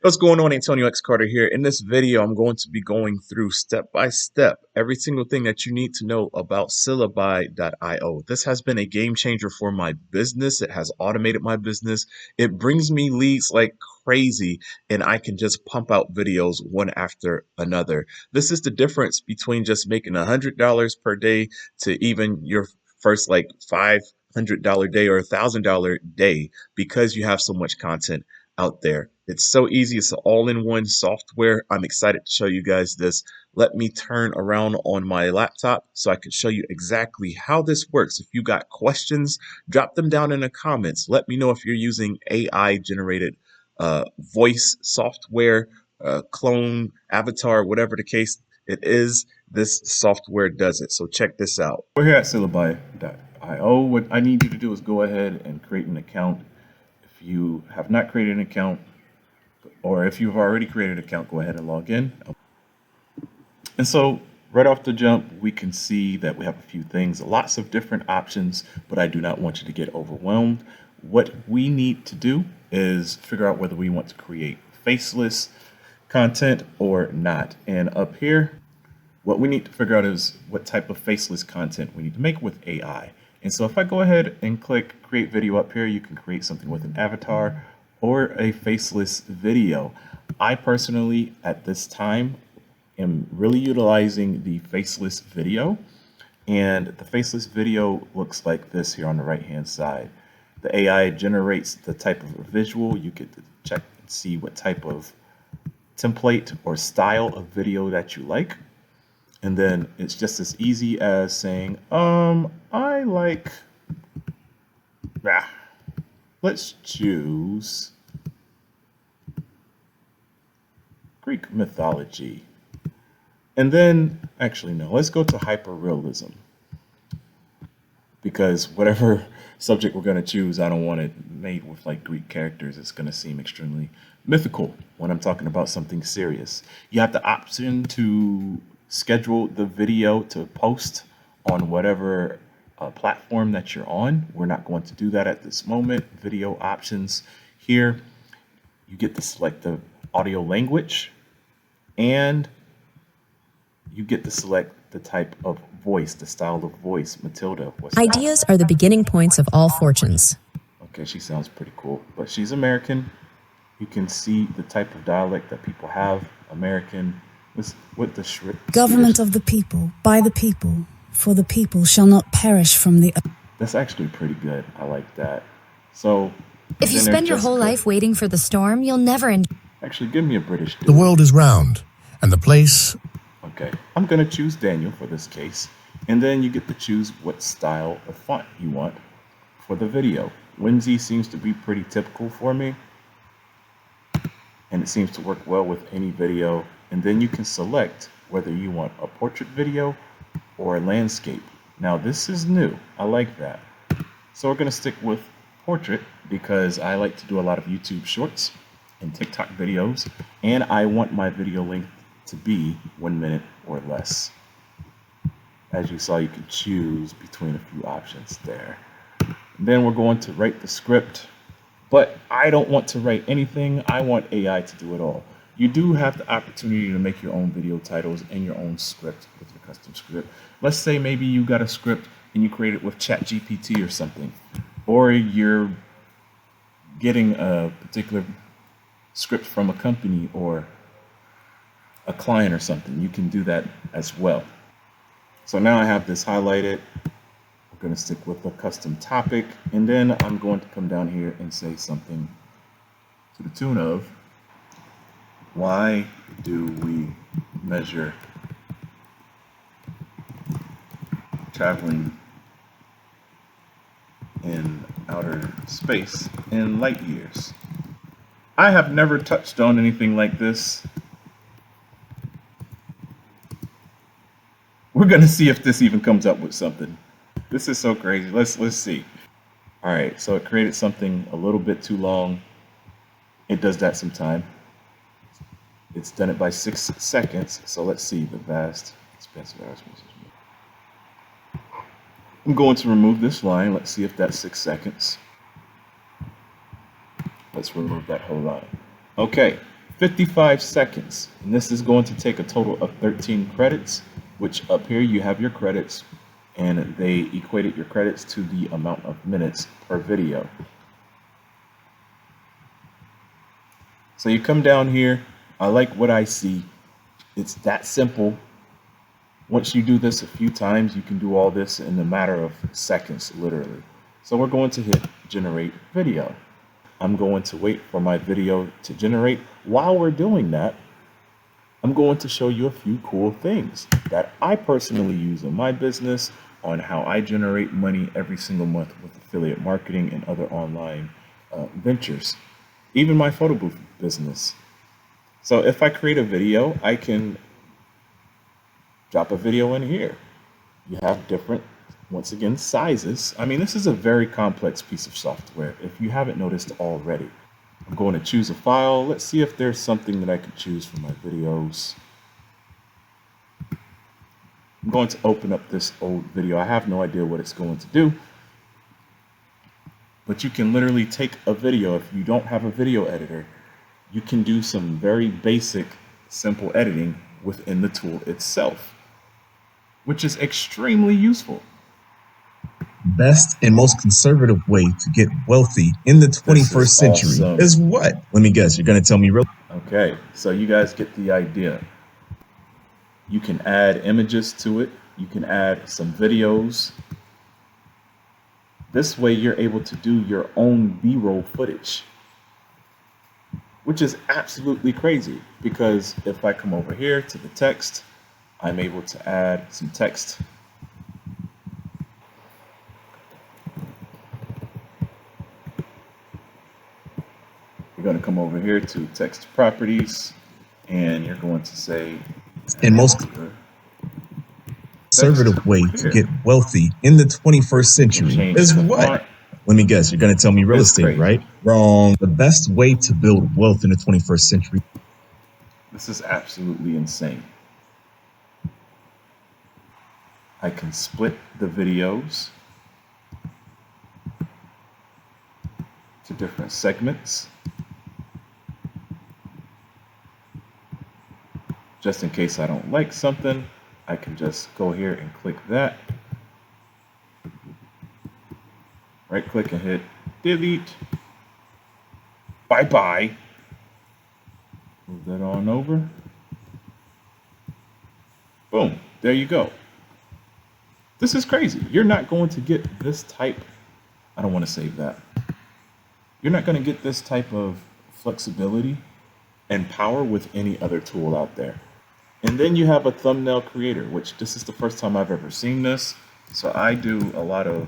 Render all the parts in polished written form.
What's going on? Antonio X Carter here. In this video, I'm going to be going through step by step every single thing that you need to know about Syllaby IO. This has been a game changer for my business. It has automated my business. It brings me leads like crazy, and I can just pump out videos one after another. This is the difference between just making $100 per day to even your first like $500 day or $1,000 day because you have so much content out there. It's so easy. It's an all-in-one software. I'm excited to show you guys this. Let me turn around on my laptop so I can show you exactly how this works. If you got questions, drop them down in the comments. Let me know if you're using AI generated voice software, clone, avatar, whatever the case it is. This software does it. So check this out. We're here at Syllaby.io. What I need you to do is go ahead and create an account. If you have not created an account, or if you've already created an account, go ahead and log in. And so right off the jump, we can see that we have a few things, lots of different options, but I do not want you to get overwhelmed. What we need to do is figure out whether we want to create faceless content or not. And up here, what we need to figure out is what type of faceless content we need to make with AI. And so if I go ahead and click create video up here, you can create something with an avatar or a faceless video. I personally, at this time, am really utilizing the faceless video. And the faceless video looks like this here on the right-hand side. The AI generates the type of visual. You get to check and see what type of template or style of video that you like. And then it's just as easy as saying, I like, let's choose Greek mythology. And then, actually, no, let's go to hyperrealism. Because whatever subject we're going to choose, I don't want it made with like Greek characters. It's going to seem extremely mythical when I'm talking about something serious. You have the option to schedule the video to post on whatever platform that you're on. We're not going to do that at this moment. Video options here. You get to select the audio language, and you get to select the type of voice, the style of voice. Matilda. Ideas are the beginning points of all fortunes. Okay, she sounds pretty cool, but she's American. You can see the type of dialect that people have. American. With the government of the people, by the people, for the people shall not perish from the earth. That's actually pretty good. I like that. So if you spend your whole life waiting for the storm, you'll never actually give me a British dude. The world is round, and the place. Okay, I'm gonna choose Daniel for this case, and then you get to choose what style of font you want for the video. Whimsy seems to be pretty typical for me, and it seems to work well with any video. And then you can select whether you want a portrait video or a landscape. Now this is new. I like that. So we're gonna stick with portrait because I like to do a lot of YouTube shorts and TikTok videos, and I want my video length to be 1 minute or less. As you saw, you can choose between a few options there. And then we're going to write the script, but I don't want to write anything. I want AI to do it all. You do have the opportunity to make your own video titles and your own script with your custom script. Let's say maybe you got a script and you create it with ChatGPT or something, or you're getting a particular script from a company or a client or something. You can do that as well. So now I have this highlighted. We're going to stick with a custom topic, and then I'm going to come down here and say something to the tune of, why do we measure traveling in outer space in light years? I have never touched on anything like this. We're gonna see if this even comes up with something. This is so crazy. Let's see. All right, so it created something a little bit too long. It does that sometime. It's done it by 6 seconds. So let's see the vast expanse of ours. I'm going to remove this line. Let's see if that's 6 seconds. Let's remove that whole line. Okay, 55 seconds. And this is going to take a total of 13 credits, which up here you have your credits, and they equated your credits to the amount of minutes per video. So you come down here, I like what I see. It's that simple. Once you do this a few times, you can do all this in a matter of seconds, literally. So we're going to hit generate video. I'm going to wait for my video to generate. While we're doing that, I'm going to show you a few cool things that I personally use in my business on how I generate money every single month with affiliate marketing and other online ventures, even my photo booth business. So if I create a video, I can drop a video in here. You have different, once again, sizes. I mean, this is a very complex piece of software if you haven't noticed already. I'm going to choose a file. Let's see if there's something that I could choose for my videos. I'm going to open up this old video. I have no idea what it's going to do, but you can literally take a video. If you don't have a video editor, you can do some very basic, simple editing within the tool itself, which is extremely useful. Best and most conservative way to get wealthy in the 21st century awesome. is what? Let me guess, you're going to tell me real. Okay, so you guys get the idea. You can add images to it. You can add some videos. This way you're able to do your own B-roll footage, which is absolutely crazy, because if I come over here to the text, I'm able to add some text. You're going to come over here to text properties, and you're going to say, and most conservative way to get wealthy in the 21st century is what? Let me guess, you're going to tell me real estate, right? Wrong. The best way to build wealth in the 21st century. This is absolutely insane. I can split the videos to different segments, just in case I don't like something. I can just go here and click that. Right click and hit delete. Bye-bye. Move that on over. Boom, there you go. This is crazy. You're not going to get this type, I don't want to save that. You're not going to get this type of flexibility and power with any other tool out there. And then you have a thumbnail creator, which this is the first time I've ever seen this. So I do a lot of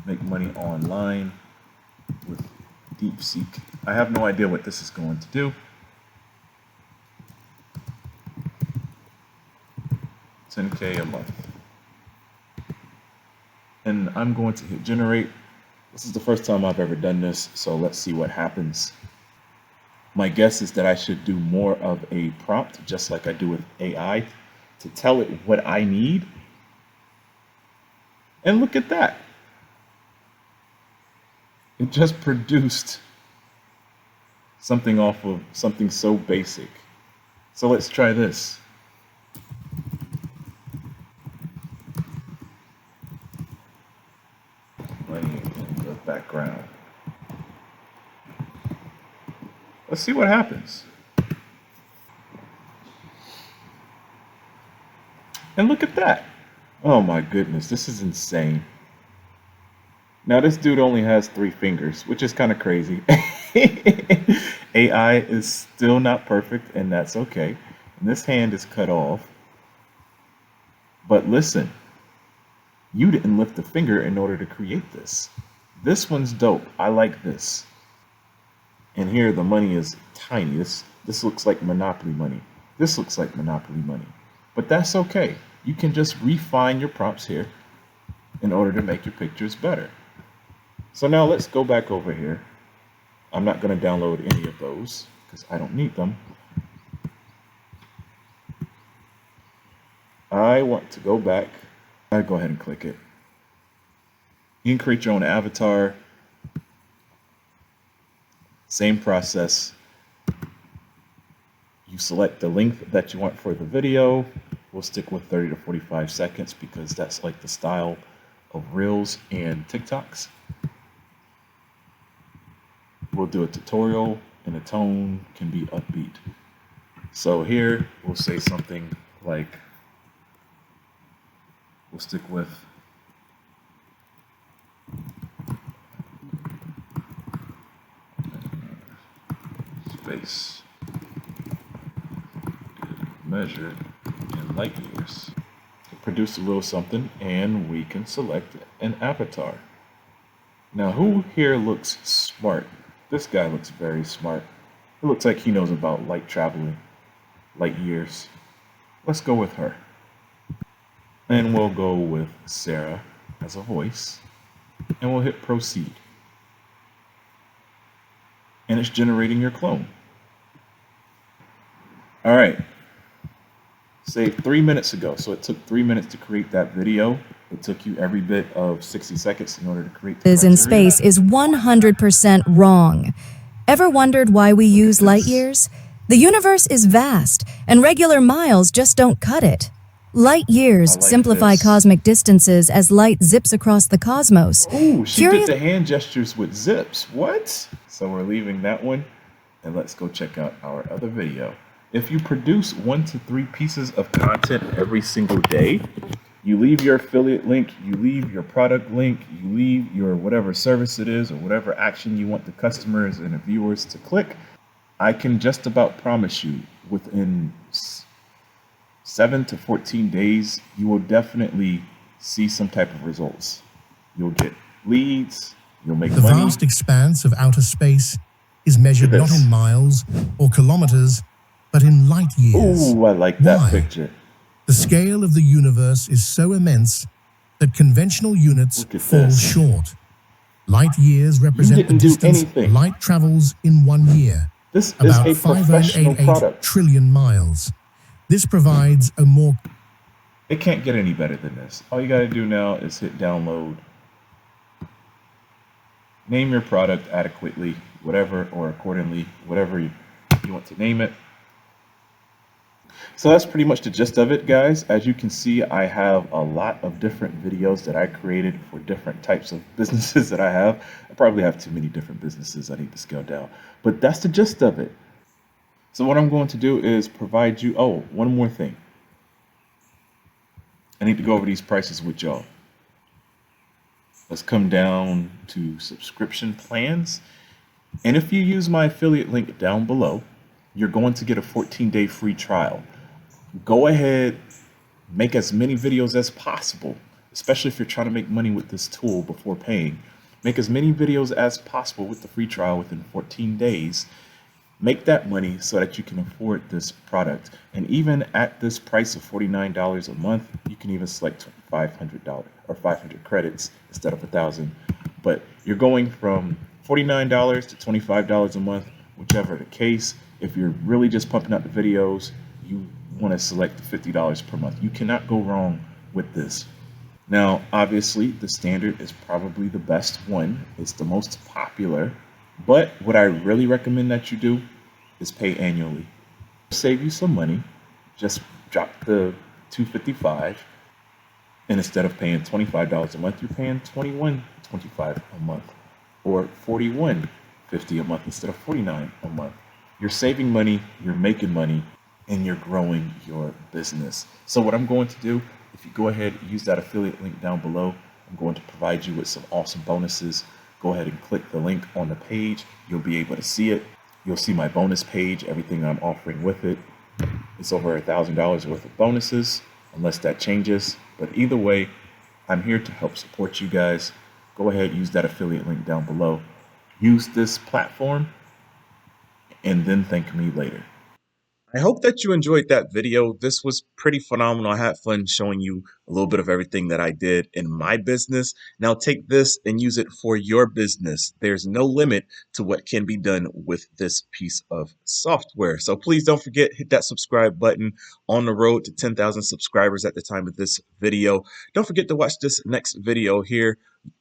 make money online with DeepSeek. I have no idea what this is going to do. 10K a month. And I'm going to hit generate. This is the first time I've ever done this, so let's see what happens. My guess is that I should do more of a prompt, just like I do with AI, to tell it what I need. And look at that. It just produced something off of something so basic. So let's try this. Money in the background. Let's see what happens. And look at that. Oh my goodness, this is insane. Now this dude only has 3 fingers, which is kind of crazy. AI is still not perfect, and that's okay. And this hand is cut off. But listen, you didn't lift a finger in order to create this. This one's dope. I like this. And here the money is tiny. This looks like Monopoly money. This looks like Monopoly money. But that's okay. You can just refine your prompts here in order to make your pictures better. So now let's go back over here. I'm not going to download any of those because I don't need them. I want to go back. I go ahead and click it. You can create your own avatar. Same process. You select the length that you want for the video. We'll stick with 30 to 45 seconds because that's like the style of Reels and TikToks. We'll do a tutorial and the tone can be upbeat. So here we'll say something like, we'll stick with space measured in light years. Produce a little something and we can select an avatar. Now who here looks smart? This guy looks very smart. It looks like he knows about light traveling, light years. Let's go with her. And we'll go with Sarah as a voice and we'll hit proceed. And it's generating your clone. All right. Saved 3 minutes ago. So it took 3 minutes to create that video. It took you every bit of 60 seconds in order to create the Is in criteria. space is 100% wrong. Ever wondered why we use light years? The universe is vast, and regular miles just don't cut it. Light years I like simplify this. cosmic distances as light zips across the cosmos. Ooh, she Curious- did the hand gestures with zips. What? So we're leaving that one, and let's go check out our other video. If you produce 1 to 3 pieces of content every single day, you leave your affiliate link, you leave your product link, you leave your whatever service it is or whatever action you want the customers and the viewers to click, I can just about promise you within 7 to 14 days, you will definitely see some type of results. You'll get leads, you'll make The money. vast expanse of outer space is measured Look at not this. in miles or kilometers, but in light years. Ooh, I like that Why? picture. The scale of the universe is so immense that conventional units Look at fall this. short. Light years represent the didn't do distance anything. light travels in 1 year, This is about a professional 5.88 product. trillion miles. This provides a more It can't get any better than this. All you got to do now is hit download. Name your product adequately, whatever, or accordingly, whatever you want to name it. So that's pretty much the gist of it, guys. As you can see, I have a lot of different videos that I created for different types of businesses that I have. I probably have too many different businesses I need to scale down. But that's the gist of it. So what I'm going to do is provide you, oh, one more thing. I need to go over these prices with y'all. Let's come down to subscription plans. And if you use my affiliate link down below, you're going to get a 14-day free trial. Go ahead, make as many videos as possible, especially if you're trying to make money with this tool before paying. Make as many videos as possible with the free trial within 14 days. Make that money so that you can afford this product. And even at this price of $49 a month, you can even select $500 or 500 credits instead of 1,000. But you're going from $49 to $25 a month, whichever the case. If you're really just pumping out the videos, you want to select the $50 per month. You cannot go wrong with this. Now, obviously, the standard is probably the best one. It's the most popular. But what I really recommend that you do is pay annually. Save you some money. Just drop the $255, and instead of paying $25 a month, you're paying $21.25 a month, or $41.50 a month instead of $49 a month. You're saving money, you're making money, and you're growing your business. So what I'm going to do, if you go ahead and use that affiliate link down below, I'm going to provide you with some awesome bonuses. Go ahead and click the link on the page. You'll be able to see it. You'll see my bonus page, everything I'm offering with it. It's over $1,000 worth of bonuses, unless that changes. But either way, I'm here to help support you guys. Go ahead, use that affiliate link down below. Use this platform, and then thank me later. I hope that you enjoyed that video. This was pretty phenomenal. I had fun showing you a little bit of everything that I did in my business. Now take this and use it for your business. There's no limit to what can be done with this piece of software. So please don't forget, hit that subscribe button. On the road to 10,000 subscribers at the time of this video. Don't forget to watch this next video here.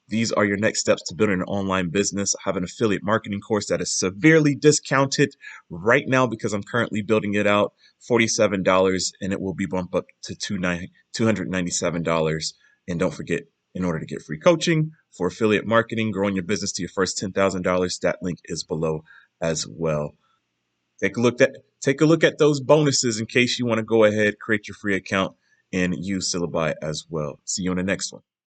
These are your next steps to building an online business. I have an affiliate marketing course that is severely discounted right now because I'm currently building it out, $47, and it will be bumped up to $297. And don't forget, in order to get free coaching for affiliate marketing, growing your business to your first $10,000, that link is below as well. Take a look at those bonuses in case you want to go ahead, create your free account, and use Syllabi as well. See you on the next one.